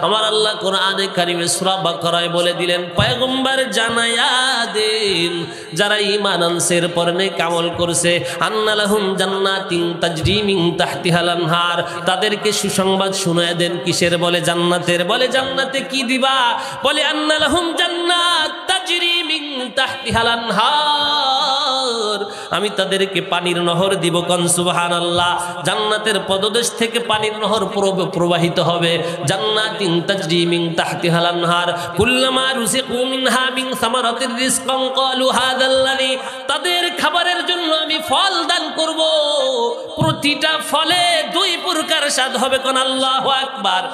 আমার আল্লাহ কোরআনে কারিমে সূরা বাকারায় বলে দিলেন, পয়গম্বর জানায়া দেন যারা ঈমান আনছে এরপর নেক আমল করছে, আন্না লাহুম জান্নাতিন তাজরি মিন তাহতিহাল আনহার, তাদেরকে সুসংবাদ শুনায়া দেন কিসের? বলে জান্নাতের। বলে জান্নাতে কি দিবা? বলে আন্না লাহুম জান্নাত তাজরি মিন তাহতিহাল আনহার, আমি তাদেরকে পানির নহর দিব। কোন সুবহানাল্লাহ। জান্নাতের পদদেশ থেকে পানির নহর প্রবাহিত হবে। জান্নাতিন তাজরি মিন তাহতিহাল আনহার কুল্লামা রুজিকু মিনহা মিন সামারাতির রিজকান ক্বালু হাযাল্লাযী, তাদের খাবারের জন্য আমি ফল দান করব, প্রতিটা ফলে দুই প্রকার স্বাদ হবে। কোন আল্লাহু আকবার।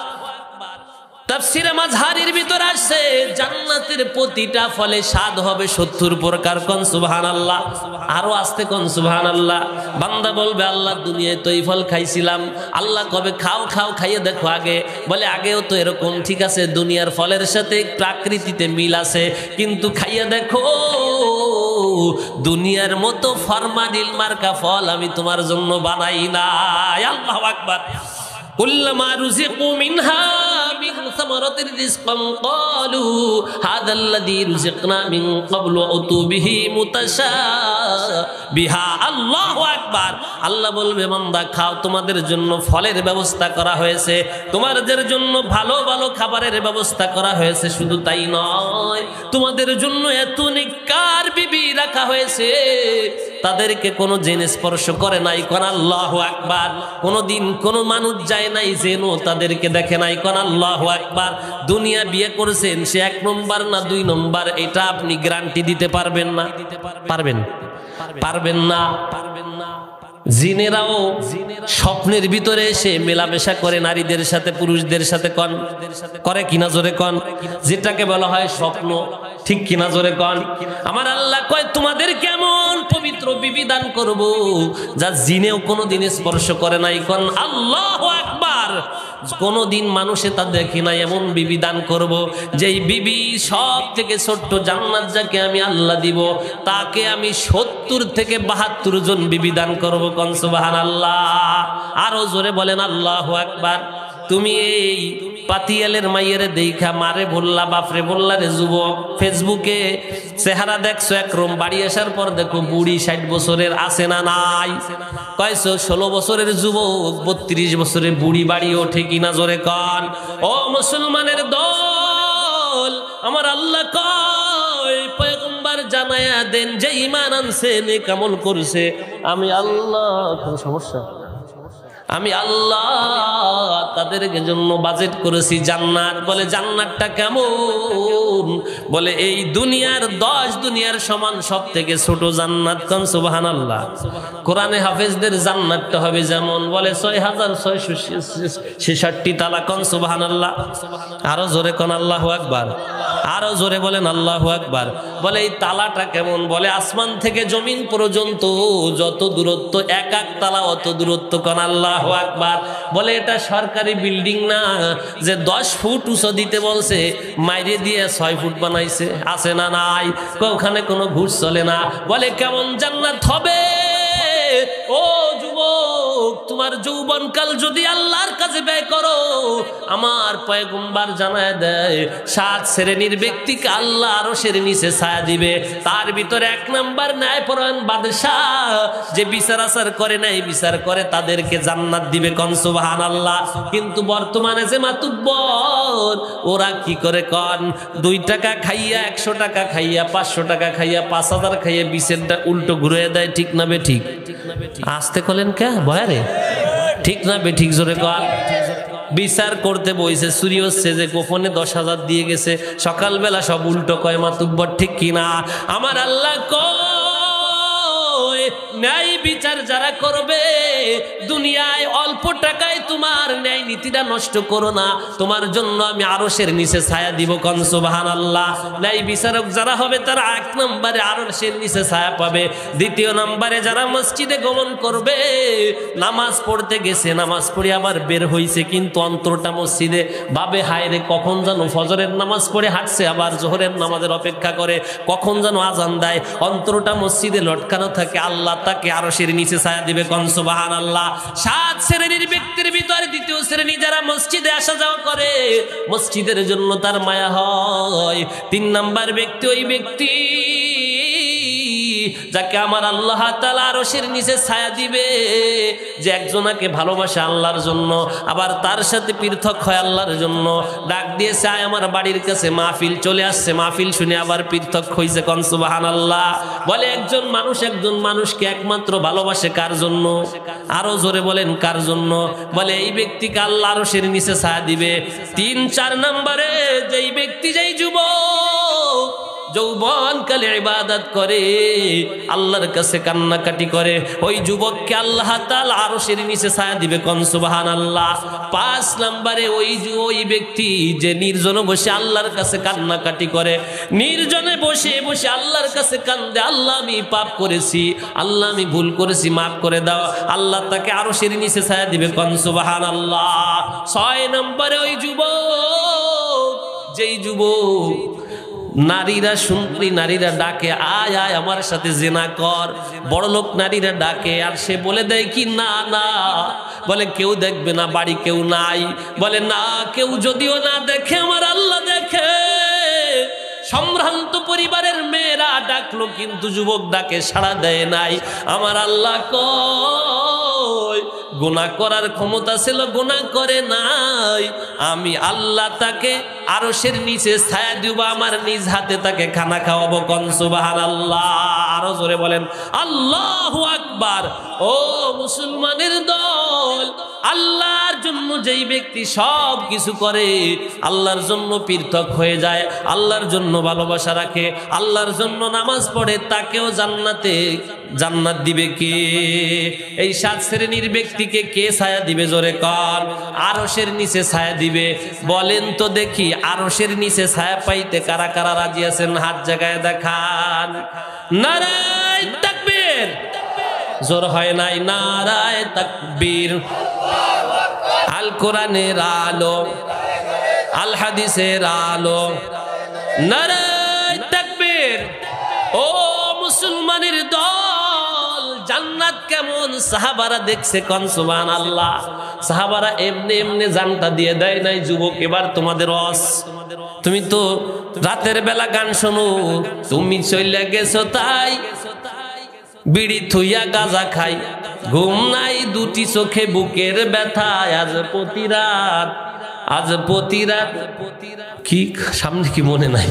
তাফসীরে মাযহারির ভিতর আসছে জান্নাতের প্রতিটা ফলে স্বাদ হবে 70 প্রকার। কোন সুবহানাল্লাহ। আরো আসতে কোন সুবহানাল্লাহ। বান্দা বলবে আল্লাহ দুনিয়ায় তো এই ফল খাইছিলাম। আল্লাহ কবে খাও খাও, খাইয়ে দেখো আগে। বলে আগেও তো এরকম, ঠিক আছে দুনিয়ার ফলের সাথে প্রাকৃতিতে মিল আছে, কিন্তু খাইয়ে দেখো দুনিয়ার মতো ফরমানিল মার্কা ফল আমি তোমার জন্য বানাই নাই। আল্লাহু আকবার। কুল্লামা রুজিকু মিনহা মিন সামারাতির রিজকান ক্বালু হাযাল্লাযী রুজিকনা মিন ক্বাবলু উতু বিহি মুতাশাবিহা। আল্লাহু আকবার। আল্লাহ বলবে বান্দা খাও, তোমাদের জন্য ফলের ব্যবস্থা করা হয়েছে, তোমাদের জন্য ভালো ভালো খাবারের ব্যবস্থা করা হয়েছে। শুধু তাই নয়, তোমাদের জন্য এত নেককার বিবি রাখা হয়েছে, তাদেরকে কোনো জেনে স্পর্শ করে নাই। কোন আল্লাহু আকবার। কোনদিন কোনো মানুষ যায় নাই যেন তাদেরকে দেখে নাই। কোন আল্লাহু আকবার। দুনিয়া বিয়ে করেছেন, সে 1 নম্বর না 2 নম্বর, এটা আপনি গ্যারান্টি দিতে পারবেন না। পারবেন? পারবেন না। জিনেরাও স্বপ্নের ভিতরে এসে মেলামেশা করে নারীদের সাথে, পুরুষদের সাথে। কন করে কিনা জোরে কন। যেটাকে বলা হয় স্বপ্ন, ঠিক কিনা জোরে কন। আমার আল্লাহ কয় তোমাদের কেমন পবিত্র বিবি দান করব যা জিনেও কোনোদিন স্পর্শ করে নাই। কন আল্লাহু আকবার। কোনদিন মানুষে তা দেখে নাই, এমন বিবি দান করব যেই বিবি সব থেকে ছোট্ট জান্নাত যাকে আমি আল্লাহ দিব, তাকে আমি 70 থেকে 72 জন বিবি দান করব। কোন সুবহানাল্লাহ। আরো জোরে বলেন আল্লাহু আকবার। তুমি এই পাতিয়ালের মাইয়ের দেখা মারে বললা, বাপরে বললা রে যুবক, ফেসবুকে চেহারা দেখছো একরকম, বাড়ি আসার পর দেখো বুড়ি 60 বছরের আছে না নাই? কয়ছো 16 বছরের যুবক 32 বছরের বুড়ি বাড়ি ওঠে কিনা জোরে কন। ও মুসলমানের দল, আমার আল্লাহ কয় পয়গম্বর জানায়া দেন যে ঈমান আনছে, নেক আমল করছে, আমি আল্লাহ। কোন সমস্যা? আমি আল্লাহ তাদের জন্য বাজেট করেছি জান্নাত। বলে জান্নাতটা কেমন? বলে এই দুনিয়ার 10 দুনিয়ার সমান সব থেকে ছোট জান্নাত। কোন সুবহানাল্লাহ। কোরআনে হাফেজদের জান্নাতটা হবে যেমন, বলে 6666 তালা। কোন সুবহানাল্লাহ। আরো জোরে কোন আল্লাহু আকবার। আরো জোরে বলেন আল্লাহু আকবার। বলে এই তালাটা কেমন? বলে আসমান থেকে জমিন পর্যন্ত যত দূরত্ব, এক এক তালা অত দূরত্ব। কোন আল্লাহু আকবার। বলে এটা সরকারি বিল্ডিং না যে 10 ফুট উঁচু দিতে বলছে, মাইরে দিয়ে 6 ফুট বানাইছে। আছে না নাই? ওখানে কোনো ঘুষ চলে না। বলে কেমন জান্নাত হবে? ও যুবক, তোমার যৌবনকাল যদি আল্লাহর কাছে ব্যয় করো, আমার পয়গম্বর জানায় দেয় 7 শ্রেণীর ব্যক্তিকে আল্লাহ আরশের নিচে ছায়া দিবে। তার ভিতরে 1 নাম্বার ন্যায়পরায়ণ বাদশাহ, যে বিচার আচার করে নাই, বিচার করে, তাদেরকে জান্নাত দিবে। কোন সুবহানাল্লাহ। কিন্তু বর্তমানে যে মাতুব্বর, ওরা কি করে কন? 2 টাকা খাইয়া, 100 টাকা খাইয়া, 500 টাকা খাইয়া, 5000 খাইয়া বিচারটা উল্টো ঘুরে দেয়। ঠিক না বে ঠিক? আসতে কলেন কে ভয়ারে? ঠিক না বে ঠিক? জোরে কন। বিচার করতে বইছে, চুরি হচ্ছে যে গোপনে 10,000 দিয়ে গেছে, সকালবেলা সব উল্টো কয় মাতুব্বর। ঠিক কিনা? আমার আল্লাহ কয় ন্যায় বিচার যারা করবে দুনিয়ায় অল্প টাকায়, তোমার ন্যায় নীতিটা নষ্ট করো না, তোমার জন্য আমি আরশের নিচে ছায়া দিব। কোন সুবহানাল্লাহ। ন্যায় বিচারক যারা হবে তারা 1 নম্বরে আরশের নিচে ছায়া পাবে। 2 নম্বরে যারা মসজিদে গমন করবে, নামাজ পড়তে গেছে, নামাজ পড়ে আবার বের হইছে, কিন্তু অন্তরটা মসজিদে, ভাবে হায় রে কখন যেন ফজরের নামাজ পড়ে হাঁটছে, আবার জোহরের নামাজের অপেক্ষা করে কখন যেন আজান দেয়, অন্তরটা মসজিদে লটকানো থাকে। আল্লাহ তাকে আরশের নিচে ছায়া দিবে। কোন সুবহানাল্লাহ। 7 শ্রেণীর ব্যক্তির ভিতরে দ্বিতীয় শ্রেণী যারা মসজিদে আসা যাওয়া করে, মসজিদের জন্য তার মায়া হয়। 3 নাম্বার ব্যক্তি ওই ব্যক্তি যাকে আমার আল্লাহ তাআলা আরশের নিচে ছায়া দিবে, যে একজনকে ভালোবাসে আল্লাহর জন্য, আবার তার সাথে পৃথক হয় আল্লাহর জন্য। ডাক দিয়েছে, আয় আমার বাড়ির কাছে মাহফিল, চলে আসছে, মাহফিল শুনে আবার পৃথক হইছে। কোন সুবহানাল্লাহ। বলে একজন মানুষকে একমাত্র ভালোবাসে কার জন্য? আরো জোরে বলেন কার জন্য? বলে এই ব্যক্তিকে আল্লাহ আরশের নিচে ছায়া দিবে। 3-4 নম্বরে যেই ব্যক্তি, যেই যুবক যৌবনকালে ইবাদত করে, আল্লাহর কাছে কান্নাকাটি করে, ওই যুবককে আল্লাহ তাআলা আরশের নিচে ছায়া দিবে। কোন সুবহানাল্লাহ। 5 নম্বরে ওই ব্যক্তি যে নির্জনে বসে আল্লাহর কাছে কান্নাকাটি করে, নির্জনে বসে বসে আল্লাহর কাছে কান্দে, আল্লাহ আমি পাপ করেছি, আল্লাহ আমি ভুল করেছি, মাফ করে দাও, আল্লাহ তাকে আরশের নিচে ছায়া দিবে। কোন সুবহানাল্লাহ। 6 নম্বরে ওই যুবক, যেই যুবক নারীরা, সুন্দরী নারীরা ডাকে, আয় আয় আমার সাথে জিনা কর, বড়লোক নারীরা ডাকে, আর সে বলে দেয় কি না না, বলে কেউ দেখবে না, বাড়ি কেউ নাই, বলে না কেউ যদিও না দেখে আমার আল্লাহ দেখে। সম্ভ্রান্ত পরিবারের মেয়েরা ডাকলো, কিন্তু যুবক ডাকে সাড়া দেয় নাই। আমার আল্লাহ কয়, গুনাহ করার ক্ষমতা ছিল, গুনাহ করে নাই, আমি আল্লাহ তাকে আরশের নিচে ছায়া দিব, আমার নিজ হাতে তাকে খানা খাওয়াবো। কোন সুবহানাল্লাহ। আরো জোরে বলেন আল্লাহু আকবার। ও মুসলমানের দল, আল্লাহর জন্য যেই ব্যক্তি সব কিছু করে, আল্লাহর জন্য পৃথক হয়ে যায়, আল্লাহর জন্য ভালোবাসা রাখে, আল্লাহর জন্য নামাজ পড়ে, তাকেও জান্নাত দিবে কে? এই 7 শ্রেণীর ব্যক্তিকে কে ছায়া দিবে? জোরে কর। আরশের নিচে ছায়া দিবে। বলেন তো দেখি, আরশের নিচে ছায়া পাইতে কারা কারা রাজি আছেন? হাত জায়গায় দেখান। নারায়ে তাকবীর। জোর হয় নাই। নারায়ে তাকবীর। আল কোরআনের আলো, আল হাদিসের আলো। নারায়ে তাকবীর। ও মুসলমানের দল, জান্নাত কেমন সাহাবারা দেখছে। কোন সুবহানাল্লাহ। সাহাবারা এমনি এমনি জানটা দিয়ে দেয় নাই। যুবক, এবার তোমাদের রস, তুমি তো রাতের বেলা গান শোনো, তুমি চলে গেছো তাই বিড়ি থুইয়া গাঁজা খাই, ঘুম নাই দুটি চোখে, বুকের ব্যথা, আজ প্রতি রাত কি সামনে কি মনে নাই,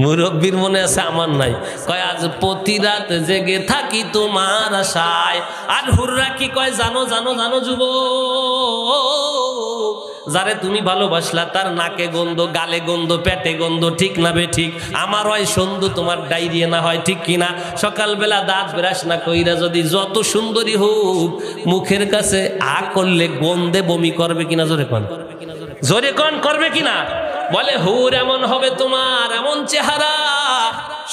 মুরব্বীর মনে আছে, আমার নাই। কয় আজ প্রতি রাত জেগে থাকি তোমার আশায়। আর হুররা কি কয় জানো জানো জানো? যুবক, যারে তুমি ভালোবাসলা তার নাকে গন্ধ, গালে গন্ধ, পেটে গন্ধ, ঠিক না বে ঠিক? আমার হয় সন্ধু, তোমার ডায়রিয়া না হয়, ঠিক কিনা? সকালবেলা দাঁত ব্রাশ না কইরা যদি যত সুন্দরী হোক, মুখের কাছে আ করলে গন্ধে বমি করবে কিনা? জোরে কোন, জোরে কোন, করবে কিনা? বলে হুর এমন হবে তোমার, এমন চেহারা,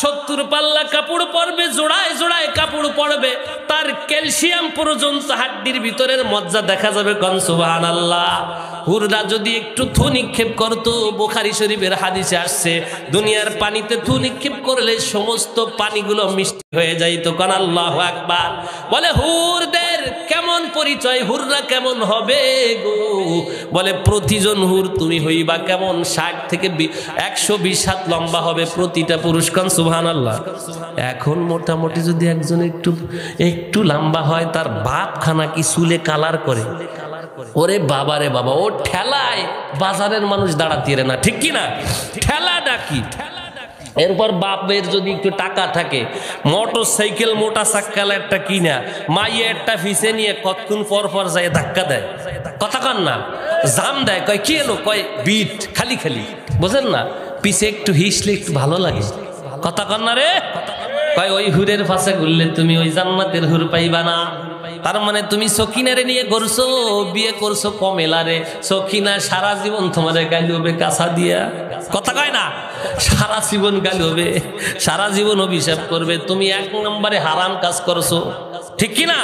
70 পাল্লা কাপড় পরবে, জোড়ায় জোড়ায় কাপড় পরবে, তার ক্যালসিয়াম পর্যন্ত হাড্ডির ভিতরের মজ্জা দেখা যাবে। কোন সুবহানাল্লাহ। হুররা যদি একটু থু নিক্ষেপ করতো, বুখারী শরীফের হাদিসে আসছে, দুনিয়ার পানিতে থু নিক্ষেপ করলে সমস্ত পানিগুলো মিষ্টি হয়ে যাইতো। কোন আল্লাহু আকবার। বলে হুরদের কেমন পরিচয়, হুররা কেমন হবে গো? বলে প্রতিজন হুর তুমি হইবা কেমন? 60 থেকে 120 হাত লম্বা হবে প্রতিটা পুরুষ। কোন সুবহানাল্লাহ। এখন মোটামুটি যদি একজন একটু লম্বা হয়, তার বাপ খানা কি চুলে কালার করে? ওরে বাবা রে বাবা, ও ঠেলায় বাজারের মানুষ দাঁড়াতে না, ঠিক কিনা? ঠেলা ডাকি। এরপর বাপের যদি একটু টাকা থাকে, মোটর সাইকেল মোটা চাক্কালা একটা কিনা, মাইয়ে একটা ফিসে নিয়ে কতক্ষণ পর পর যায় ধাক্কা দেয়, কথা কন না, জাম দেয়, কয় কি এলো? কয় বিট, খালি খালি, বুঝেন না? পিছে একটু হিসলে একটু ভালো লাগে, কথা কন না রে? কয় ওই হুরের ফাঁসে ঘুরলে তুমি ওই জান্নাতের হুর পাইবা না। তার মানে তুমি সখিনারে নিয়ে ঘুরছো, বিয়ে করছো কমেলারে, সখিনা সারা জীবন তোমারে গালি হবে কাঁচা দিয়া, কথা কয় না? সারা জীবন গালি হবে, সারা জীবন অভিশাপ করবে। তুমি 1 নম্বরে হারাম কাজ করছো, ঠিক কিনা?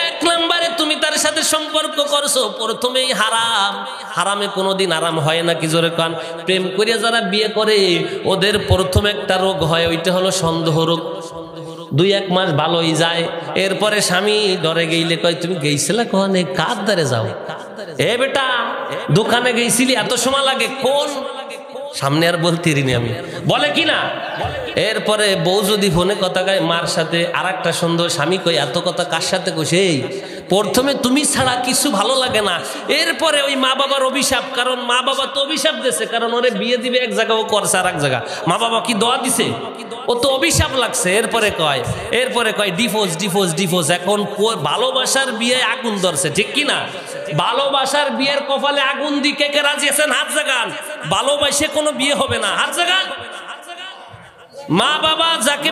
1 নম্বরে তুমি তার সাথে সম্পর্ক করছো প্রথমেই হারাম। হারামে কোনোদিন আরাম হয় না, কি জোরে কান। প্রেম করিয়া যারা বিয়ে করে ওদের প্রথম একটা রোগ হয়, ওইটা হলো সন্দেহ রোগ। 2-1 মাস ভালোই যায়, এরপরে স্বামী ডরে গেইলে কয় তুমি গেইছিলা কোনে, কার দ্বারে যাও? এ বেটা দোকানে গেছিলি, এত সময় লাগে কোন? সামনে আর বলতে রিনি আমি, বলে কি না। এরপরে বউ যদি ফোনে কথা কয় মার সাথে, আর একটা সুন্দর স্বামী কই এত কথা কার সাথে কইছে? এই প্রথমে তুমি ছাড়া কিছু ভালো লাগে না, এরপরে ওই মা বাবার অভিশাপ, কারণ মা বাবা তো অভিশাপ দিছে, কারণ ওরে বিয়ে দিবে এক জায়গা, ও করছে আর এক জায়গা। মা বাবা কি দোয়া দিছে? ও তো অভিশাপ লাগছে। এরপরে কয় ডিভোর্স ডিভোর্স ডিভোর্স। এখন ভালোবাসার বিয়ে আগুন ধরছে, ঠিক কি না? ভালোবাসার বিয়ের কপালে আগুন দিয়ে কে কে রাজি আছেন হাত জাগান। ভালোবাসে কোনো বিয়ে হবে না, হাত জাগান। মা বাবা যাকে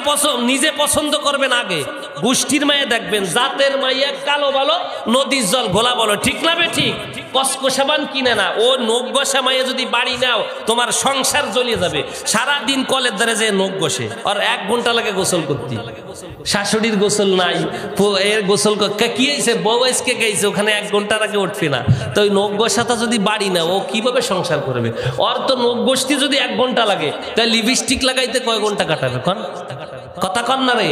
নিজে পছন্দ করবেন, আগে গোষ্ঠীর মায়ে দেখবেন, জাতের মাইয়া কালো ভালো, নদীর জল ঘোলা বলো, ঠিক না বে ঠিক? কসকসাবান কিনে না, ও নখ ঘষা মাইয়া যদি বাড়ি নাও তোমার সংসার জ্বলিয়ে যাবে। সারাদিন কলের ধারে যে নখ ঘষে, আর 1 ঘন্টা লাগে গোসল করতে। শাশুড়ির গোসল নাই, এর গোসল কি হয়েছে, বউ আজকে গেছে, ওখানে 1 ঘন্টার আগে উঠবে না। তো ওই নখ ঘষাটা যদি বাড়ি না, ও কিভাবে সংসার করবে? ওর তো নখ ঘষতে যদি 1 ঘন্টা লাগে, তাহলে লিপস্টিক লাগাইতে কয় ঘন্টা কাটাবে? কথা কন না রে।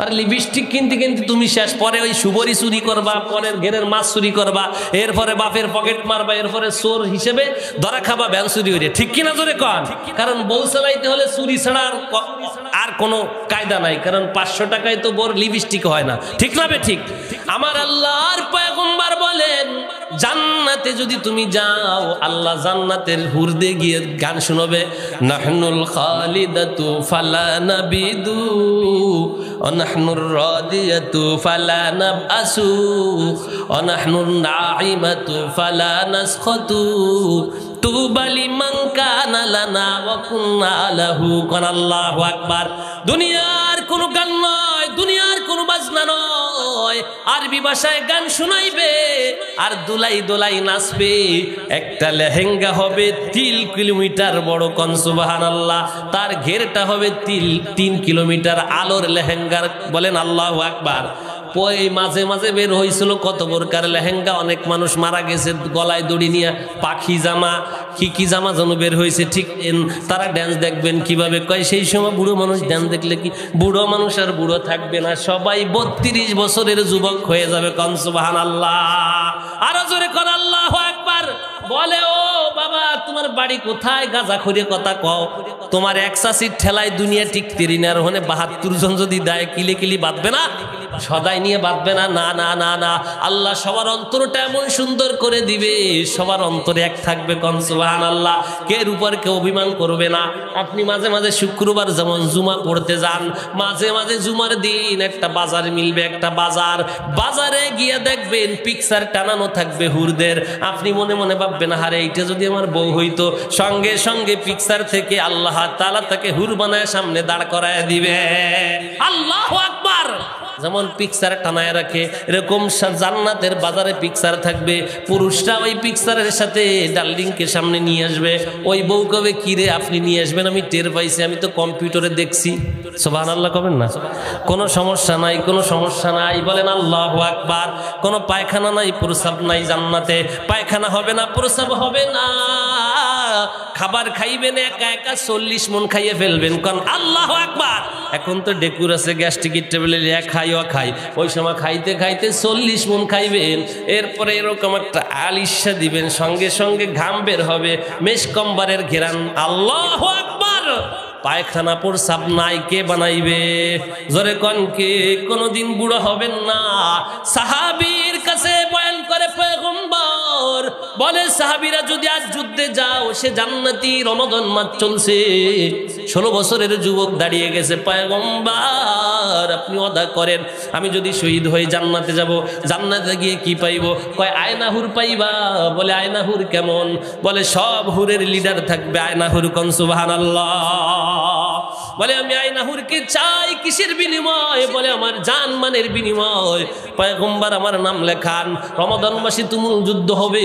আর লিপস্টিক কিনতে কিনতে তুমি শেষ। পরে ওই সুবরি চুরি করবা, পরের ঘেরের মাছ চুরি করবা, এরপরে বাপের পকেট মারবা, এরপরে চোর হিসেবে ধরা খাবা ভ্যান চুরি হইরে, ঠিক কিনা জোরে কন? কারণ বউ চালাইতে হলে চুরি ছাড়া আর কোনো কায়দা নাই, কারণ 500 টাকায় তো বোর লিপস্টিক হয় না, ঠিক না বে ঠিক? আমার আল্লাহর পয়গম্বর বলেন, জান্নাতে যদি তুমি যাও, আল্লাহ জান্নাতের হুরদে গিয়ে গান শুনবে, নাহনুল খালিদাতু ফালা নাবিদু অনাহনুর রাদিয়াতু ফালা নাবআসু অনাহনুন নাঈমাতু ফালা নাসখাতু তুবা লিমান কানা লানা ওয়া কুননা লাহু। কান আল্লাহু আকবার। দুনিয়ার কোনো গান নয়, দুনিয়ার কোনো বাজনা নয়, আরবি ভাষায় গান শোনাইবে আর দোলাই দোলাই নাচবে। একটা লেহেঙ্গা হবে 3 কিলোমিটার বড়, কোন সুবহানাল্লাহ। তার ঘেরটা হবে 3 কিলোমিটার, আলোর লেহেঙ্গার, বলেন আল্লাহু আকবার। মাঝে মাঝে বের হয়েছিল কত প্রকার লেহেঙ্গা, অনেক মানুষ মারা গেছে গলায় দড়ি নিয়ে, পাখি জামা, কি জামা যেন বের হয়েছে, ঠিক তারা ড্যান্স দেখবেন কিভাবে কয়। সেই সময় বুড়ো মানুষ ড্যান্স দেখলে কি বুড়ো মানুষ আর বুড়ো থাকবে না, সবাই 32 বছরের যুবক হয়ে যাবে, কোন সুবহানাল্লাহ। আরো জোরে কোন আল্লাহু আকবার। বলে ও বাবা তোমার বাড়ি কোথায়? গাজা খড়িয়ে কথা কও। তোমার 1 চাষির ঠেলায় দুনিয়া টিকতেরি না, আর ওখানে 72 জন যদি দেয় কিলে কিলি বাঁধবে না? সদাই নিয়ে বাঁধবে না? না না না না, আল্লাহ সবার অন্তরটা এমন সুন্দর করে দিবে, সবার অন্তরে এক থাকবে, কোন সুবহানাল্লাহ। কের উপর কেউ অভিমান করবে না। আপনি মাঝে মাঝে শুক্রবার যেমন জুমা পড়তে যান, মাঝে মাঝে জুমার দিন একটা বাজার মিলবে, একটা বাজারে গিয়ে দেখবেন পিকচার টানানো থাকবে হুরদের। আপনি মনে মনে ভাববেন, হারে এইটা যদি আমার বউ হইতো, সঙ্গে সঙ্গে পিকচার থেকে আল্লাহ তাআলা তাকে হুর বানায় সামনে দাঁড় করায় দিবে। আল্লাহু আকবার। যেমন পিকচার টানায় রাখে, এরকম জান্নাতের বাজারে পিকচার থাকবে। পুরুষরা ওই পিকচারের সাথে ডার্লিংকে সামনে নিয়ে আসবে। ওই বউ কবে, কি রে আপনি নিয়ে আসবেন, আমি টের পাইছি, আমি তো কম্পিউটারে দেখছি। সুবহানাল্লাহ কবেন না? কোনো সমস্যা নাই, কোনো সমস্যা নাই, বলেন আল্লাহু আকবার। কোনো পায়খানা নাই, প্রস্রাব নাই জান্নাতে, পায়খানা হবে না, প্রস্রাব হবে না। খাবার খাইবেন একা একা 40 মন খাইয়ে ফেলবেন, কারণ আল্লাহু আকবার। এখন তো ডেকুর আছে, গ্যাস্ট্রিকের টেবিলে খাই। ওই সময় খাইতে খাইতে 40 মন খাইবেন। এরপরে এরকম একটা আলিশা দিবেন, সঙ্গে সঙ্গে ঘাম বের হবে, মেশকম্বরের ঘেরান। আল্লাহু আকবার। পায়খানা প্রস্রাব নাই, কে বানাইবে? জোরে কোন কে? কোনদিন বুড়ো হবেন না। সাহাবীর কাছে বয়ান করে পয়গম্বর বলে, সাহাবীরা যদি আজ যুদ্ধে যাও, সে জান্নাতি, রমাদান মাস চলছে, 16 বছরের যুবক দাঁড়িয়ে গেছে, পয়গম্বর আপনি ওয়াদা করেন, আমি যদি শহীদ হয়ে জান্নাতে যাব, জান্নাতে গিয়ে কি পাইব? কয় আয়না হুর পাইবা। বলে আয়না হুর কেমন? বলে সব হুরের লিডার থাকবে আয়না হুর, কোন সুবহানাল্লাহ। বলে আমি আয়না হুরকে চাই, কিসের বিনিময়? বলে আমার জান মানের বিনিময়। পয়গম্বর আমার নাম লেখান, রমাদান মাসে তুমুল যুদ্ধ হবে।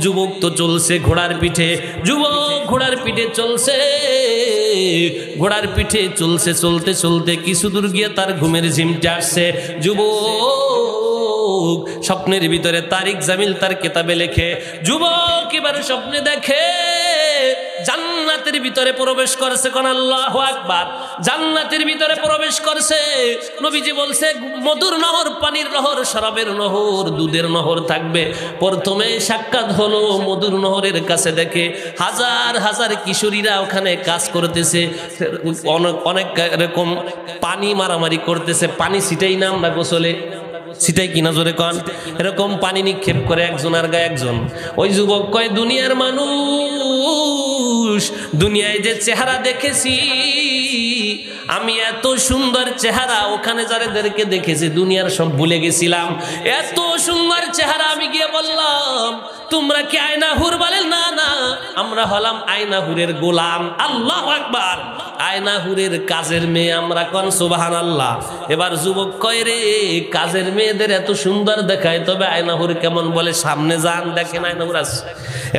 যুবক তো চলছে ঘোড়ার পিঠে, যুবক ঘোড়ার পিঠে চলছে, ঘোড়ার পিঠে চলছে, চলতে চলতে কিছু দূর গিয়ে তার ঘুমের ঝিমটে আসছে। যুবক যুবক স্বপ্নের ভিতরে তারিক জামিল তার কিতাবে লেখে, যুবক এবার স্বপ্নে দেখে জান্নাতের ভিতরে প্রবেশ করেছে। কোন আল্লাহু আকবার। জান্নাতের ভিতরে প্রবেশ করছে। নবীজি বলছে মধুর নহর, পানির নহর, শরাবের নহর, দুধের নহর থাকবে। প্রথমে সাক্ষাৎ হলো মধুর নহরের কাছে, দেখে হাজার হাজার কিশোরীরা ওখানে কাজ করতেছে, অনেক রকম পানি মারামারি করতেছে। পানি ছিটাই না আমরা গোসলে, ছিটাই কিনা জোরে কন, এরকম পানি নিক্ষেপ করে একজনের গায়ে একজন। ওই যুবক কয় দুনিয়ার মানুষ, দুনিয়ায় যে চেহারা দেখেছি আমি, এত সুন্দর চেহারা ওখানে যাদেরকে দেখেছি দুনিয়ার সব ভুলে গেছিলাম। এত সুন্দর চেহারা আমি গিয়ে বললাম তোমরা কি আয়নাহুর? বলে না না, আমরা হলাম আয়নাহুরের গোলাম। আল্লাহু আকবার। আয়নাহুরের কাজের মেয়ে আমরা, কোন সুবহানাল্লাহ। এবার যুবক কয় রে কাজের মেয়েদের এত সুন্দর দেখায়, তবে আয়নাহুর কেমন? বলে সামনে যান, দেখেন আয়নাহুর আছে।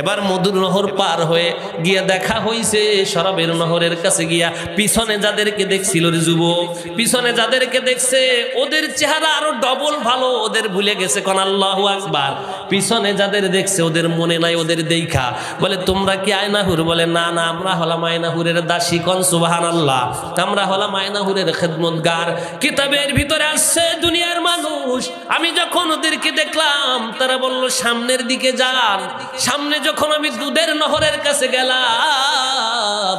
এবার মধুর নহর পার হয়ে গিয়ে দেখা হইছে শরাবের নহরের কাছে গিয়া পিছনে যাদেরকে দেখছিল রে যুবক, পিছনে যাদেরকে দেখছে ওদের চেহারা আরো ডবল ভালো, ওদের ভুলে গেছে। কোন আল্লাহু আকবার। পিছনে যাদের দেখছে ওদের মনে নাই ওদের দেখা। বলে তোমরা কি আয়নাহুর? বলে না না, আমরা হলাম আয়নাহুরের দাসী। কোন সুবহানাল্লাহ। আমরা হলাম আয়নাহুরের খেদমতগার। কিতাবের ভিতরে আসছে দুনিয়ার মানুষ, আমি যখন ওদেরকে দেখলাম তারা বলল সামনের দিকে যান। সামনে যখন আমি দুধের নহরের কাছে গেলাম,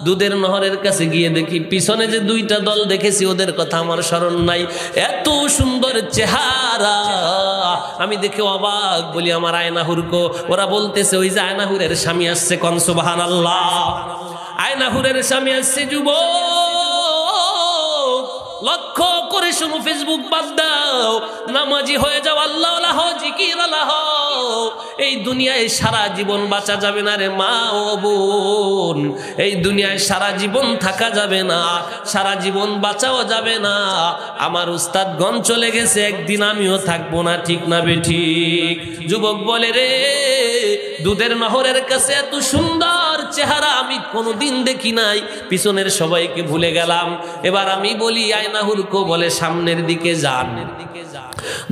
দুধের নহরের কাছে গিয়ে দেখি পিছনে যে দুইটা দল দেখেছি ওদের কথা আমার স্মরণ নাই। এত সুন্দর চেহারা আমি দেখে অবাক। বলি আমার আয়নাহুর কো? ওরা বলতেছে ওই যে আয়নাহুরের স্বামী আসছে। কোন সুবহানাল্লাহ। আয়নাহুরের স্বামী আসছে। যুবক লক্ষ্য করে শুনো, ফেসবুক বাদ দাও, নামাজি হয়ে যাও, আল্লাহ হও, জিকির হও। এই দুনিয়ায় সারা জীবন বাঁচা যাবে না রে মা ও বোন, এই দুনিয়ায় সারা জীবন থাকা যাবে না, সারা জীবন বাঁচাও যাবে না। আমার উস্তাদগণ চলে গেছে, একদিন আমিও থাকবো না, ঠিক না বেঠিক? যুবক বলে রে দুধের নহরের কাছে এত সুন্দর চেহারা আমি কোনোদিন দেখি নাই, পিছনের সবাইকে ভুলে গেলাম। এবার আমি বলি আয়নাহুর কো? বলে সামনের দিকে যান।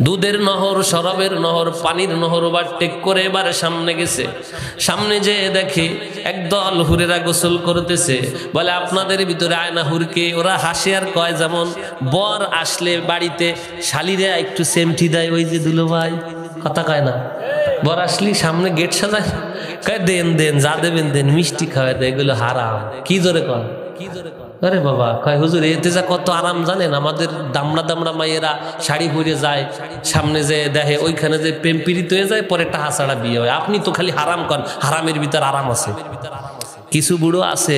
দুধের নহর, শরাবের নহর, পানির নহর ওভারটেক করে এবার সামনে গেছে। সামনে যে দেখে একদল হুরেরা গোসল করতেছে। বলে আপনাদের ভিতরে আয়নাহুরকে? ওরা হাসে আর কয় যেমন বর আসলে বাড়িতে শালিরা একটু সেমটি দেয়, ওই যে দুলো ভাই কথা কয় না, বর আসলি সামনে গেট সাজায়, কয় দেন দেন, যা দেবেন দেন, মিষ্টি খাওয়ায় দেয়, এগুলো হারাম। কি জোরে কন, কি জোরে কন? আরে বাবা, কয় হুজুর এতে যা কত আরাম জানেন? আমাদের দামড়া দামড়া মাইয়েরা শাড়ি পরে যায়, সামনে যে দেখে ওইখানে যে প্রেম পীড়িত হয়ে যায়, পরে টাহা ছাড়া বিয়ে হয়। আপনি তো খালি হারাম কন, হারামের ভিতর আরাম আছে। কিছু বুড়ো আছে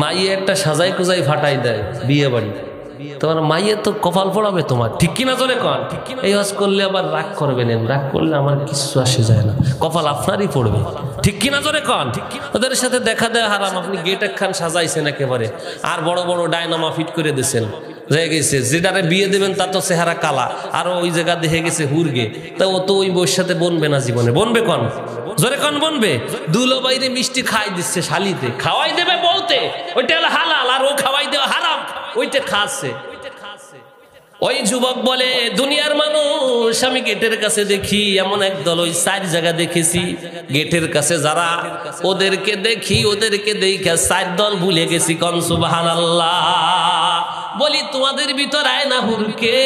মাইয়ে একটা সাজাই কোজাই ফাটাই দেয় বিয়ে বাড়ি, তোমার মাইয়ে তো কপাল পড়াবে তোমার, ঠিক কিনা জোরে কন? এই হজ করলে আবার রাগ করবেন, রাগ করলে আমার কিছু আসে যায় না, কপাল আপনারই পড়বে, ঠিক কিনা জোরে কন? ওদের সাথে দেখা দেয় হারাম। আপনি গেট একখান সাজাইছেন একেবারে, আর বড় বড় ডায়নামা ফিট করে দিচ্ছেন, হয়ে গেছে যেটারে বিয়ে দেবেন তার তো চেহারা কালা, আরো ওই জায়গা দেখে গেছে হুরগে, তা ও তো ওই বউর সাথে বনবে না জীবনে। বনবে কন? জোরে কন বনবে? দুলো বাইরে মিষ্টি খাই দিচ্ছে শালিতে, খাওয়াই দেবে বলতে, ওইটা হলো হালাল, আর ও খাওয়াই দেওয়া হারাম, ওইটা খাচ্ছে। ওই যুবক বলে দুনিয়ার মানুষ, আমি গেটের কাছে দেখি এমন এক দল, ওই 4 জায়গা দেখেছি গেটের কাছে যারা, ওদেরকে দেখি, ওদেরকে দেখে 4 দল ভুলে গেছি। কোন সুবহানাল্লাহ। বলি তোমাদের ভিতর আয়নাহুর কে?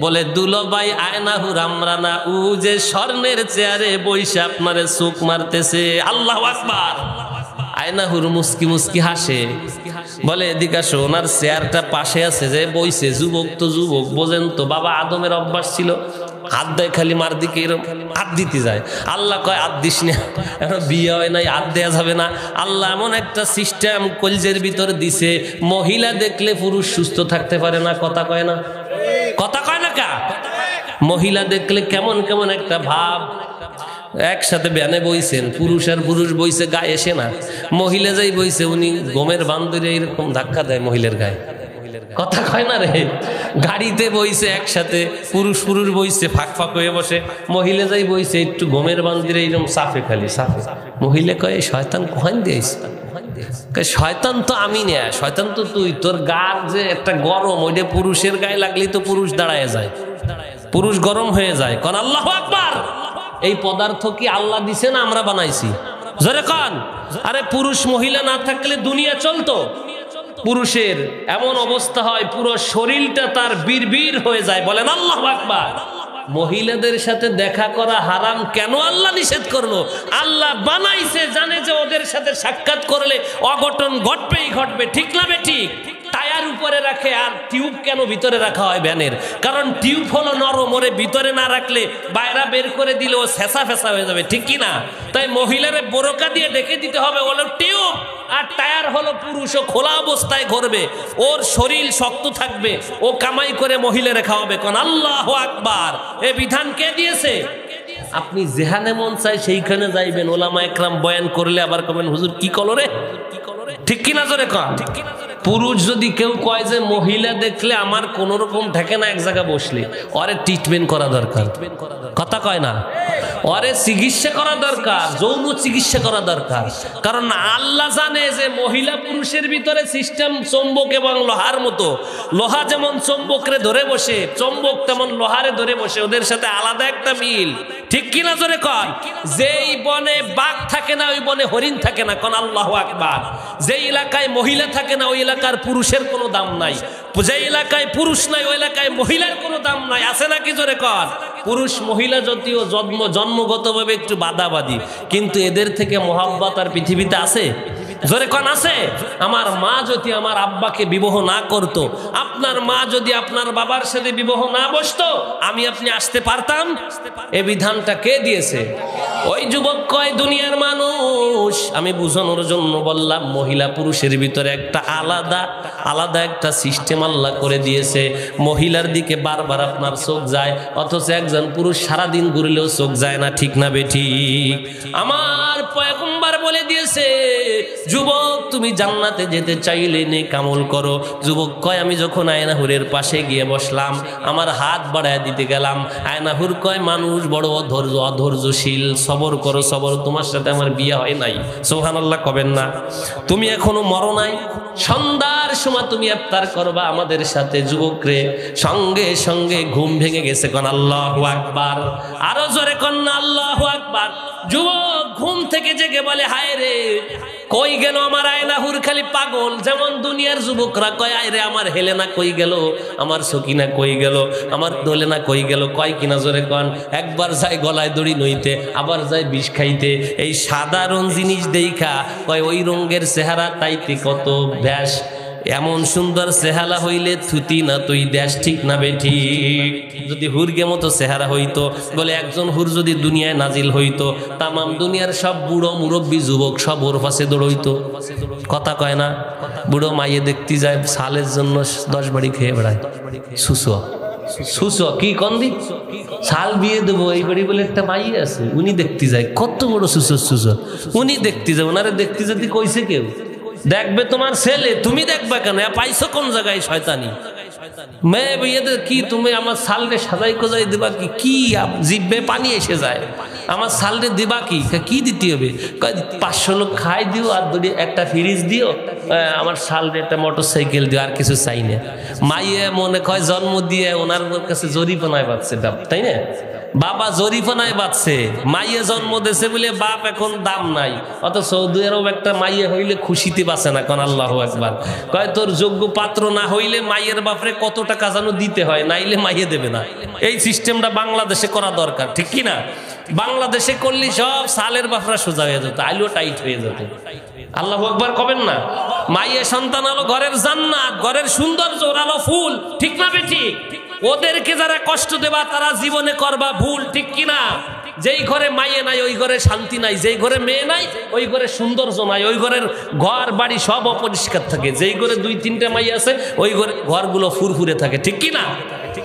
বলে দুলো ভাই আয়নাহুর আমরা না, ও যে স্বর্ণের চেয়ারে বইসে আপনারে চোখ মারতেছে। আল্লাহু আকবার। আয়নাহুর মুস্কি মুস্কি হাসে, বলে এদিকে আসো, ওনার চেয়ারটা পাশে আছে যে বইছে। যুবক তো যুবক, বোঝেন তো, বাবা আদমের অভ্যাস ছিল, হাত দেয় খালি মার দিকে, এরকম হাত দিতে যায়। আল্লাহ কয় হাত দিস না, এখন বিয়ে হয় নাই, হাত দেওয়া যাবে না। আল্লাহ এমন একটা সিস্টেম কলজের ভিতর দিছে, মহিলা দেখলে পুরুষ সুস্থ থাকতে পারে না। কথা কয় না? কথা কয় না কা? মহিলা দেখলে কেমন কেমন একটা ভাব। একসাথে ব্যানে বইছেন, পুরুষ আর পুরুষ বইছে, গায়ে এসে না, মহিলা যাই বইছে, উনি গমের বান্ধরে এরকম ধাক্কা দেয় মহিলার গায়ে। কথা কয় না রে? গাড়িতে বইছে একসাথে, পুরুষ পুরুষ বইছে ফাঁক ফাঁক হয়ে বসে, মহিলা যাই বইছে একটু গমের বান্ধরে এইরকম সাফে, খালি সাফে। মহিলা কয় শয়তান কোহান দিয়েছে, শয়তান তো আমি না, শয়তান তো তুই। তোর গার যে একটা গরম, ওইটা পুরুষের গায়ে লাগলেই তো পুরুষ দাঁড়ায় যায়, পুরুষ গরম হয়ে যায়। কোন আল্লাহু আকবার। এই পদার্থ কি আল্লাহ দিছে না আমরা বানাইছি? জোরে কোন। আরে পুরুষ মহিলা না থাকলে দুনিয়া চলতো? পুরুষের এমন অবস্থা হয় পুরো শরীরটা তার বীর হয়ে যায়। বলেন আল্লাহু আকবার। মহিলাদের সাথে দেখা করা হারাম কেন আল্লাহ নিষেধ করলো? আল্লাহ বানাইছে, জানে যে ওদের সাথে সাক্ষাৎ করলে অঘটন ঘটবেই ঘটবে, ঠিক না বেঠিক? টায়ার উপরে রাখে, আর টিউব কেন ভিতরে রাখা হয় ভ্যানের? কারণ টিউব হলো নরম, ওরে ভিতরে না রাখলে বাইরে বের করে দিলে ও ফেসা হয়ে যাবে, ঠিক কি না? তাই মহিলারে বোরকা দিয়ে ঢেকে দিতে হবে, হলো টিউব। আর টায়ার হলো পুরুষ, ও খোলা অবস্থায় ঘুরবে, ওর শরীর শক্ত থাকবে, ও কামাই করে মহিলারে খাওয়াবে। কোন আল্লাহু আকবার। এই বিধান কে দিয়েছে? আপনি যেখানে মন চাই সেইখানে যাইবেন। ওলামা একরাম বয়ান করলে আবার কবেন হুজুর কি কলরে, ঠিক কিনা জোরে কন। পুরুষ যদি কেউ কয় যে মহিলা দেখলে আমার কোন রকম থাকে না এক জায়গায় বসলে, ওরে ট্রিটমেন্ট করা দরকার, কথা কয় না? ওরে চিকিৎসা করা দরকার, যৌন চিকিৎসা করা দরকার। কারণ আল্লাহ জানে যে মহিলা পুরুষের ভিতরে সিস্টেম চম্বক এবং লোহার মতো। লোহা যেমন চম্বকরে ধরে বসে, চম্বক তেমন লোহারে ধরে বসে, ওদের সাথে আলাদা একটা মিল, ঠিক কিনা জোরে কন। যেই বনে বাঘ থাকে না ওই বনে হরিণ থাকে না, কোন আল্লাহু আকবার। যে এলাকায় মহিলা থাকে না ওই এলাকার পুরুষের কোনো দাম নাই, যে এলাকায় পুরুষ নাই ওই এলাকায় মহিলার কোনো দাম নাই, আছে নাকি জোরে কর? পুরুষ মহিলা যদিও জন্মগতভাবে একটু বাদাবাদী, কিন্তু এদের থেকে মহাব্বত আর পৃথিবীতে আছে? জোরে কোন আছে? আমার মা যদি আমার আব্বাকে বিবাহ না করত, আপনার মা যদি আপনার বাবার সাথে বিবাহ না বসতো, আমি আপনি আসতে পারতাম? এ বিধানটা কে দিয়েছে? ওই যুবক কয় দুনিয়ার মানুষ। আমি বুঝানোর জন্য বললাম, মহিলা পুরুষের ভিতরে একটা আলাদা একটা সিস্টেম আল্লাহ করে দিয়েছে। মহিলার দিকে বারবার আপনার চোখ যায়, অথচ একজন পুরুষ সারাদিন ঘুরলেও চোখ যায় না, ঠিক না বেঠিক? আমার পয়গম্বর বলে দিয়েছে, যুবক তুমি জান্নাতে যেতে চাইলে নেক আমল করো। যুবক কয় আমি যখন আয়নাহুরের পাশে গিয়ে বসলাম, আমার হাত বাড়ায় দিতে গেলাম, আয়নাহুর কয় মানুষ বড় অধৈর্যশীল, সবর করো সবর, তোমার সাথে আমার বিয়ে হয় নাই। সুবহানাল্লাহ কবেন না? তুমি এখনো মরো নাই, সন্ধ্যার সময় তুমি ইফতার করবা আমাদের সাথে। যুবক রে সঙ্গে সঙ্গে ঘুম ভেঙে গেছে, কোন আল্লাহু আকবার। আরো জোরে কোন আল্লাহু আকবার। যুবক ঘুম থেকে জেগে বলে হায় রে, কই গেল আমার আয়নাহুর? খালি পাগল। যেমন দুনিয়ার যুবকরা কয় আয় রে আমার হেলেনা কই গেল, আমার সকিনা কই গেল, আমার দোলেনা কই গেল, কয় কিনা জোরে কন। একবার যায় গলায় দড়ি নইতে, আবার যায় বিষ খাইতে। এই সাধারণ জিনিস দেখা কয় ওই রঙের চেহারা তাইতে কত ব্যাস, এমন সুন্দর চেহারা হইলে থুতি না তুই দেশ, ঠিক না বেঠিক? যদি হুরগে মতো চেহারা হইতো, বলে একজন হুর যদি দুনিয়ায় নাজিল হইতো, তামাম দুনিয়ার সব বুড়ো মুরব্বী যুবক সব ওর পাশে দৌড়ইতো, কথা কয় না? বুড়ো মাইয়ে দেখতে যায়, সালের জন্য 10 বাড়ি খেয়ে বেড়ায়। সুসো কি কন্দি শাল বিয়ে দেবো এই বাড়ি বলে একটা মাই আছে, উনি দেখতে যায়। কত বড় সুসো উনি দেখতে যাবে, ওনারে দেখতে যেতে কইছে কেউ? দেখবে তোমার ছেলে, তুমি দেখবা কেন? পাইছো কোন জায়গায় শয়তানি? মেয়ে বিয়েদের কি তুমি আমার সালরে সাজাই কোজাই দিবা কি? কি জিভে পানি এসে যায়, আমার সালরে দিবা কি? কি দিতে হবে? 500 লোক খাই দিও, আর একটা ফ্রিজ দিও, আমার সালরে একটা মোটরসাইকেল দিও, আর কিছু চাই না। মাইয়ে মনে কয় জন্ম দিয়ে ওনার কাছে জরিপানায় পাচ্ছে, তাই না? বাবা জরিফানায় বাঁচছে, মাইয়ে জন্ম দিয়েছে বলে বাপ এখন দাম নাই। অত সৌদি আরব একটা মাইয়ে হইলে খুশিতে বাঁচে না, কোন আল্লাহু আকবার। কয় তোর যোগ্য পাত্র না হইলে মাইয়ের বাপরে কত টাকা যেন দিতে হয়, নাইলে মাইয়ে দেবে না। এই সিস্টেমটা বাংলাদেশে করা দরকার, ঠিক কি না? বাংলাদেশে করলে সব সালের বাপরা সোজা হয়ে যেত, আইলো টাইট হয়ে যেত। আল্লাহু আকবার কবেন না? মাইয়ে সন্তান হলো ঘরের জান্নাত, ঘরের সৌন্দর্য, ওরালো ফুল, ঠিক না বেঠিক? ওদেরকে যারা কষ্ট দেবা তারা জীবনে করবা ভুল, ঠিক কিনা? যেই ঘরে মাইয়ে নাই ওই ঘরে শান্তি নাই, যেই ঘরে মেয়ে নাই ওই ঘরে সৌন্দর্য নাই, ওই ঘরের ঘর বাড়ি সব অপরিষ্কার থাকে। যেই ঘরে 2-3টে মাইয়ে আছে ওই ঘরে ঘরগুলো ফুরফুরে থাকে, ঠিক কিনা?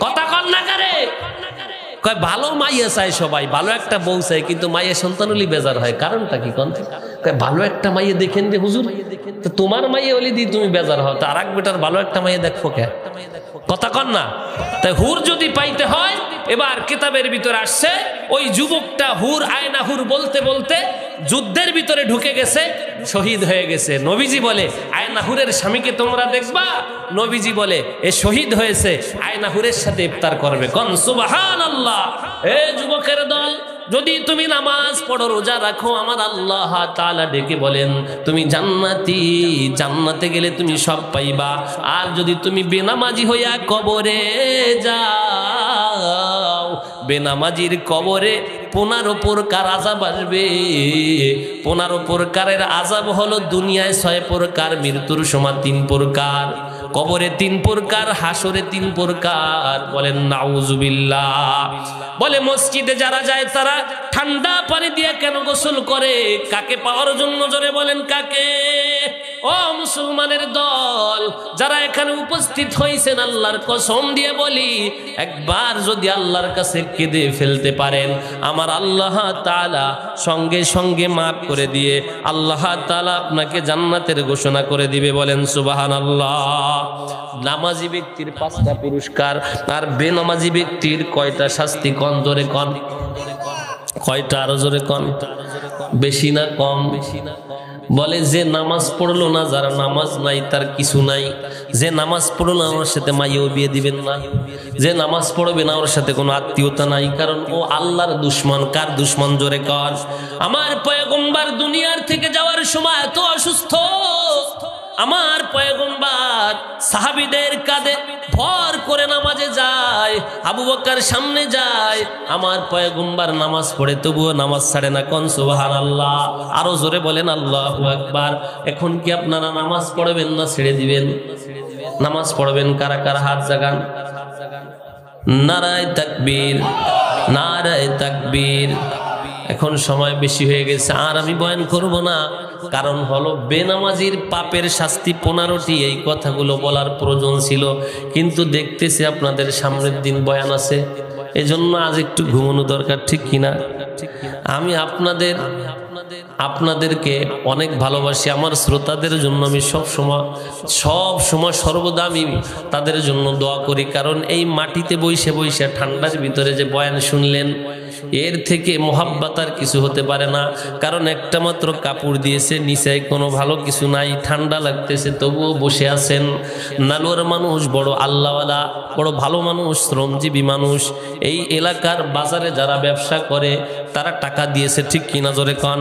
কথা কন না কারে? কয় ভালো মাইয়া চাই সবাই, ভালো একটা বউ চাই, কিন্তু মাইয়া সন্তান হলে বেজার হয়। কারণটা কি কন? কয় ভালো একটা মাইয়া দেখেন যে হুজুর, তো তোমার মাইয়া হলে দিয়ে তুমি বেজার হও, তো আর এক বেটার ভালো একটা মাইয়া দেখবো কে? কথা কন না? তাই হুর যদি পাইতে হয়, এবার কিতাবের ভিতরে আসছে ওই যুবকটা হুর আয়না হুর বলতে বলতে যুদ্ধের ভিতরে ঢুকে গেছে, শহীদ হয়ে গেছে। নবীজি বলে আয়নাহুরের স্বামীকে তোমরা দেখবা? নবীজি বলে এ শহীদ হয়েছে, আয়নাহুরের সাথে ইফতার করবে। কোন সুবহানাল্লাহ। এ যুবকের দল, যদি তুমি নামাজ পড়ো, রোজা রাখো, আমার আল্লাহ তাআলা ডেকে বলেন তুমি জান্নাতি, জান্নাতে গেলে তুমি সব পাইবা। আর যদি তুমি বেনামাজি হইয়া কবরে যাও, বেনামাজির কবরে 15 প্রকার আযাব আসবে। 15 প্রকারের আযাব হলো দুনিয়ায় 6 প্রকার, মৃত্যুর সময় 3 প্রকার, কবরে 3 প্রকার, হাসরে 3 প্রকার। বলেন নাউজুবিল্লাহ। বলে মসজিদে যারা যায় তারা ঠান্ডা পানি দিয়ে কেন গোসল করে? কাকে পাওয়ার জন্য? জোরে বলেন কাকে? ও মুসলমানের দল, যারা এখানে উপস্থিত হয়েছেন, আল্লাহর কসম দিয়ে বলি, একবার যদি আল্লাহর কাছে কেঁদে ফেলতে পারেন, আমার আল্লাহ তাআলা সঙ্গে সঙ্গে মাফ করে দিয়ে আল্লাহ তাআলা আপনাকে জান্নাতের ঘোষণা করে দিবে। বলেন সুবহানাল্লাহ। নামাজি ব্যক্তির 5টা পুরস্কার, আর বেনামাজি ব্যক্তির কয়টা শাস্তি? কন জোরে কন, কয়টা? আরো জোরে কন। বেশি না কম? বলে যে নামাজ পড়লো না, যারা নামাজ নাই তার কিছু নাই। যে নামাজ পড়লো না ওর সাথে মাইও বিয়ে দিবেন না। যে নামাজ পড়বে না ওর সাথে কোনো আত্মীয়তা নাই, কারণ ও আল্লাহর দুশমন। কার দুশমন? জোরে কর। আমার পয়গম্বর দুনিয়ার থেকে যাওয়ার সময় এত অসুস্থ, আমার পয়গম্বর সাহাবীদের কাঁধে ভর করে নামাজে যায়, আবু বকর সামনে যায়, আমার পয়গম্বর নামাজ পড়ে তবুও নামাজ ছাড়ে না। কোন সুবহানাল্লাহ। আরো জোরে বলেন আল্লাহু আকবার। এখন কি আপনারা নামাজ পড়বেন না ছেড়ে দিবেন? নামাজ পড়বেন। কারা কারা হাত জাগান? নারায়ে তাকবীর, নারায়ে তাকবীর। এখন সময় বেশি হয়ে গেছে, আর আমি বয়ান করব না। কারণ হলো বেনামাজির পাপের শাস্তি 15টি। এই কথাগুলো বলার প্রয়োজন ছিল, কিন্তু দেখতেছি আপনাদের সামনের দিন বয়ান আছে, এজন্য আজ একটু ঘুমানো দরকার, ঠিক কিনা? আমি আপনাদেরকে অনেক ভালোবাসি। আমার শ্রোতাদের জন্য আমি সব সময় সর্বদা আমি তাদের জন্য দোয়া করি। কারণ এই মাটিতে বইসে বইসে ঠান্ডার ভিতরে যে বয়ান শুনলেন, এর থেকে মোহাব্বত আর কিছু হতে পারে না। কারণ একটা মাত্র কাপড় দিয়েছে, নিচে কোনো ভালো কিছু নাই, ঠান্ডা লাগতেছে, তবুও বসে আছেন। নালোয়ার মানুষ বড় আল্লাহওয়ালা, বড় ভালো মানুষ, শ্রমজীবী মানুষ। এই এলাকার বাজারে যারা ব্যবসা করে তারা টাকা দিয়েছে, ঠিক কিনা? জোরে কন।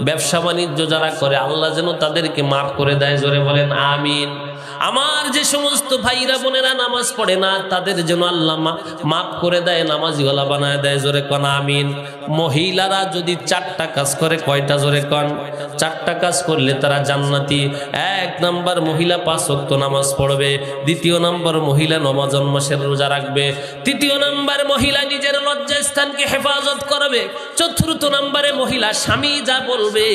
ব্যবসা বাণিজ্য যারা করে আল্লাহ যেন তাদেরকে মাফ করে দেয়। জোরে বলেন আমিন। আমার যে সমস্ত ভাইরা বোনেরা নামাজ পড়ে না তাদের জন্য আল্লাহ মাফ করে দেয়, নামাজিওয়ালা বানায় দেয়। জোরে কন আমিন। মহিলারা যদি 4টা কাজ করে, কয়টা? জোরে কন। 4টা কাজ করলে তারা জান্নাতি। 1 নাম্বার মহিলা 5 ওয়াক্ত নামাজ পড়বে। 2 নাম্বার মহিলা রমজান মাসের রোজা রাখবে। 3 নাম্বার মহিলা নিজের লজ্জাস্থানকে হেফাজত করবে। 4 নাম্বারে মহিলা স্বামী যা বলবে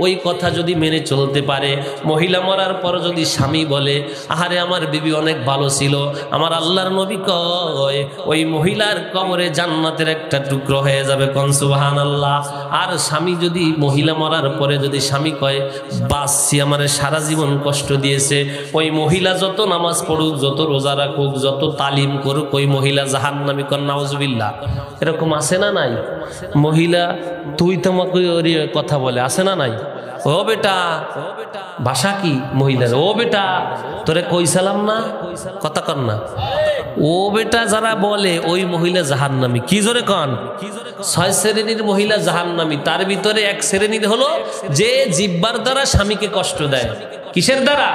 ওই কথা যদি মেনে চলতে পারে। মহিলা মরার পর যদি স্বামী বলে আহারে আমার বিবি অনেক ভালো ছিল, আমার আল্লাহর নবী কয় ওই মহিলার কবরে জান্নাতের একটা টুকরো হয়ে যাবে। কোন সুবহানাল্লাহ। আর স্বামী যদি মহিলা মরার পরে যদি স্বামী কয় বাসছি, আমার সারা জীবন কষ্ট দিয়েছে, ওই মহিলা যত নামাজ পড়ুক, যত রোজা রাখুক, যত তালিম করুক, ওই মহিলা জাহান্নামী। কোন নাউজুবিল্লাহ। এরকম আছে না নাই? মহিলা তুই তোমাকে কথা বলে, আছে না নাই? ও বেটা, ভাষা কি মহিলার? ও বেটা তোরে কইসালাম না, কথা কর না। ও বেটা যারা বলে ওই মহিলা জাহান্নামী। কি জোরে কন? 6 শ্রেণীর মহিলা জাহান্নামী। তার ভিতরে 1 শ্রেণীর হলো যে জিহ্বার দ্বারা স্বামীকে কষ্ট দেয়। কিসের দ্বারা?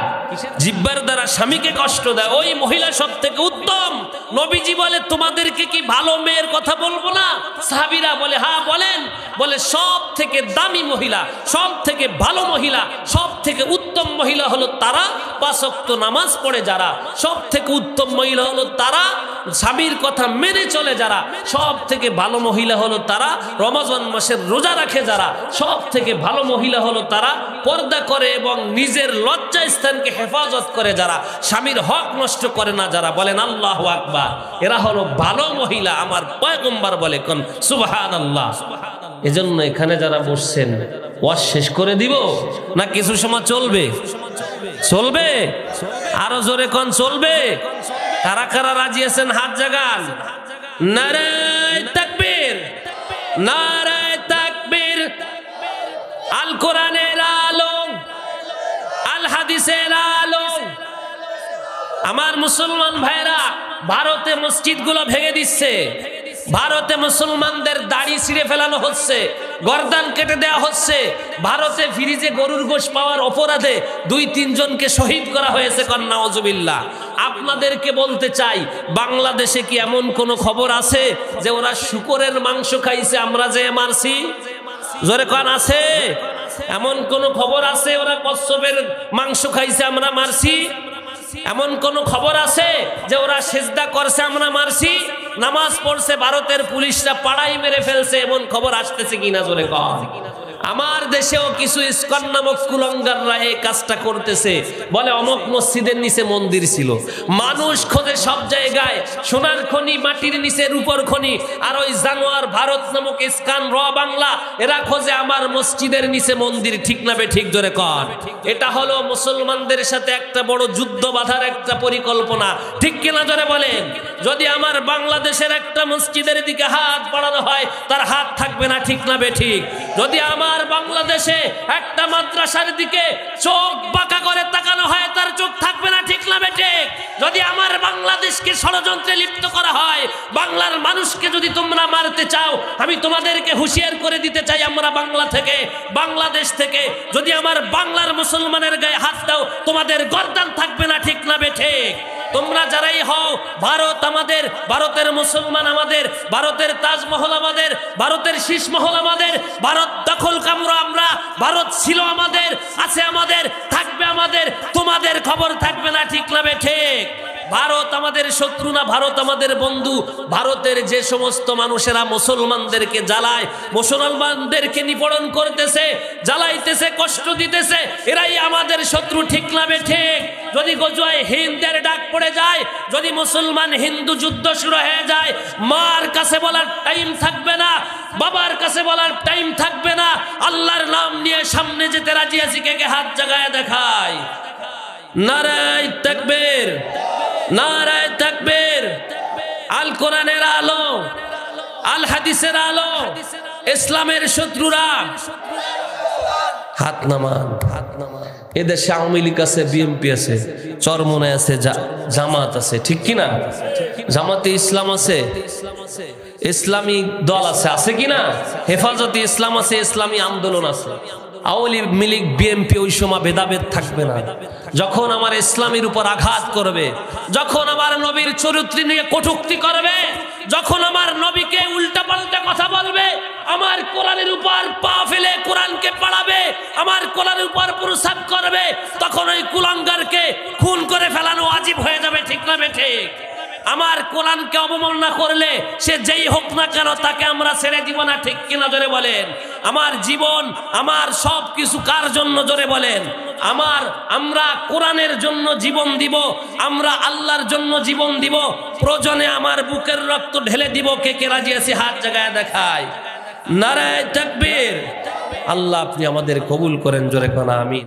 জিহ্বার দ্বারা স্বামীকে কষ্ট দেয়। ওই মহিলা সব থেকে উত্তম। নবীজি বলে তোমাদেরকে কি ভালো মেয়ের কথা বলবো না? সাহাবীরা বলে হ্যাঁ বলেন। বলে সব থেকে দামি মহিলা, সব থেকে ভালো মহিলা, সব থেকে উত্তম মহিলা হলো তারা 5 ওয়াক্ত নামাজ পড়ে যারা। সব থেকে উত্তম মহিলা হলো তারা স্বামীর কথা মেনে চলে যারা। সব থেকে ভালো মহিলা হলো তারা রমজান মাসের রোজা রাখে যারা। সব থেকে ভালো মহিলা হলো তারা পর্দা করে এবং নিজের লজ্জা স্থানকে হেফাজত করে যারা, স্বামীর হক নষ্ট করে না যারা। বলেন আল্লাহু আকবার। এরা হলো ভালো মহিলা। আমার পয়গম্বর বলে কোন সুবহানাল্লাহ। এজন্য এখানে যারা বসছেন ওয়াজ শেষ করে দিব না কিছু সময় চলবে? চলবে। আরো জোরে কোন চলবে? কারা কারা রাজি আছেন হাত জাগান। নারায়ে তাকবীর, নারায়ে তাকবীর। কোরআনের আলো, আল হাদিসের আলো। আমার মুসলমান ভাইরা, ভারতে মসজিদগুলো ভেঙে দিচ্ছে, ভারতে মুসলমানদের দাড়ি ছিঁড়ে ফেলানো হচ্ছে, গর্দান কেটে দেওয়া হচ্ছে, ভারতে ফ্রিজে গরুর গোশ পাওয়ার অপরাধে 2-3 জনকে শহীদ করা হয়েছে। নাউজুবিল্লাহ। আপনাদেরকে বলতে চাই, বাংলাদেশে কি এমন কোন খবর আছে যে ওরা শুকরের মাংস খাইছে আমরা যে মারছি? জোরে কোন আছে? এমন কোন খবর আছে ওরা কচ্ছপের মাংস খাইছে আমরা মারছি? এমন কোন খবর আছে যে ওরা সিজদা করছে আমরা মারছি? নামাজ পড়ছে, ভারতের পুলিশরা পাড়াই মেরে ফেলছে, এমন খবর আসতেছে কিনা জোরে কন? আমার দেশেও কিছু ইসকন নামক কুলঙ্গাররা এই কাজটা করতেছে, বলে অমুক মসজিদের নিচে মন্দির ছিল। মানুষ খোঁজে সব জায়গায়, সোনার খনি, মাটির নিচে রূপর খনি, আর ওই জানোয়ার ভারত নামক ইসকন র বাংলা এরা খোঁজে আমার মসজিদের নিচে মন্দির। ঠিক না বে ঠিক জোরে কর? এটা হলো মুসলমানদের সাথে একটা বড় যুদ্ধ বাঁধার একটা পরিকল্পনা। ঠিক কিনা জোরে বলেন? যদি আমার বাংলাদেশের একটা মসজিদের দিকে হাত বাড়ানো হয়, তার হাত থাকবে না। ঠিক না বে ঠিক? যদি আমার বাংলাদেশে একটা মাদ্রাসার দিকে চোখ বাঁকা করে তাকানো হয়, তার চোখ থাকবে না। ঠিক না বে ঠিক? যদি আমার বাংলাদেশকে ষড়যন্ত্রে লিপ্ত করা হয়, বাংলার মানুষকে যদি তোমরা মারতে চাও, আমি তোমাদেরকে হুঁশিয়ার করে দিতে চাই, আমরা বাংলা থেকে, বাংলাদেশ থেকে যদি আমার বাংলার মুসলমানের গায়ে হাত দাও, তোমাদের গর্দান থাকবে না। ঠিক না বে ঠিক? তোমরা যারাই হও, ভারত আমাদের, ভারতের মুসলমান আমাদের, ভারতের তাজমহল আমাদের, ভারতের শীষমহল আমাদের, ভারত দখল কামরা আমরা, ভারত ছিল আমাদের, আছে আমাদের, থাকবে আমাদের, তোমাদের খবর থাকবে না। ঠিক না বে ঠিক? ভারত আমাদের শত্রু না, ভারত আমাদের বন্ধু। ভারতের যে সমস্ত মানুষেরা মুসলমানদেরকে জ্বালায়, মুসলমানদেরকে নিপীড়ন করতেছে, জ্বালাইতেছে, কষ্ট দিতেছে, এরাই আমাদের শত্রু। ঠিক না বে ঠিক? যদি গজওয়ায়ে হিন্দের ডাক পড়ে যায়, যদি মুসলমান হিন্দু যুদ্ধ শুরু হয়ে যায়, মার কাছে বলার টাইম থাকবে না, বাবার কাছে বলার টাইম থাকবে না। আল্লাহর নাম নিয়ে সামনে যেতে রাজি আছি, কে কে হাত জাগায় দেখায়? নারায়ে তাকবীর, নারায়ে তাকবীর। আল কোরআনের আলো, আল হাদিসের আলো, ইসলামের শত্রুরা হাত নামান, হাত নামান। এদেশে আওয়ামী লীগ আছে, বিএনপি আছে, চরমনায় আছে, জামাত আছে। ঠিক কিনা? জামাতে ইসলাম আছে, ইসলামী দল আছে, আছে কিনা? হেফাজতে ইসলাম আছে, ইসলামী আন্দোলন আছে। আওয়ামী লীগ, বিএনপি ওই সময় ভেদাভেদ থাকবে না। যখন আমার ইসলামের উপর আঘাত করবে, যখন আমার নবীর চরিত্র নিয়ে কটূক্তি করবে, যখন আমার নবীকে উল্টাপাল্টা কথা বলবে, আমার কোরআনের উপর পা ফেলে কোরআনকে পাড়াবে, আমার কোরআনের উপর প্রসাদ করবে, তখন ওই কুলাঙ্গারকে খুন করে ফেলানো ওয়াজিব হয়ে যাবে। ঠিক না বে ঠিক? আমার কোরআনকে অবমাননা করলে সে যেই হোক না কেন, তাকে আমরা ছেড়ে দিব না। ঠিক কিনা জোরে বলেন? আমার জীবন, আমার সব কিছু কার জন্য জোরে বলেন? আমরা কোরআনের জন্য জীবন দিব, আমরা আল্লাহর জন্য জীবন দিব। প্রয়োজনে আমার বুকের রক্ত ঢেলে দিব। কে কে রাজি আছে হাত জাগায় দেখায়? নারায়ে তাকবীর। আল্লাহ আপনি আমাদের কবুল করেন, জোরে কোন আমিন।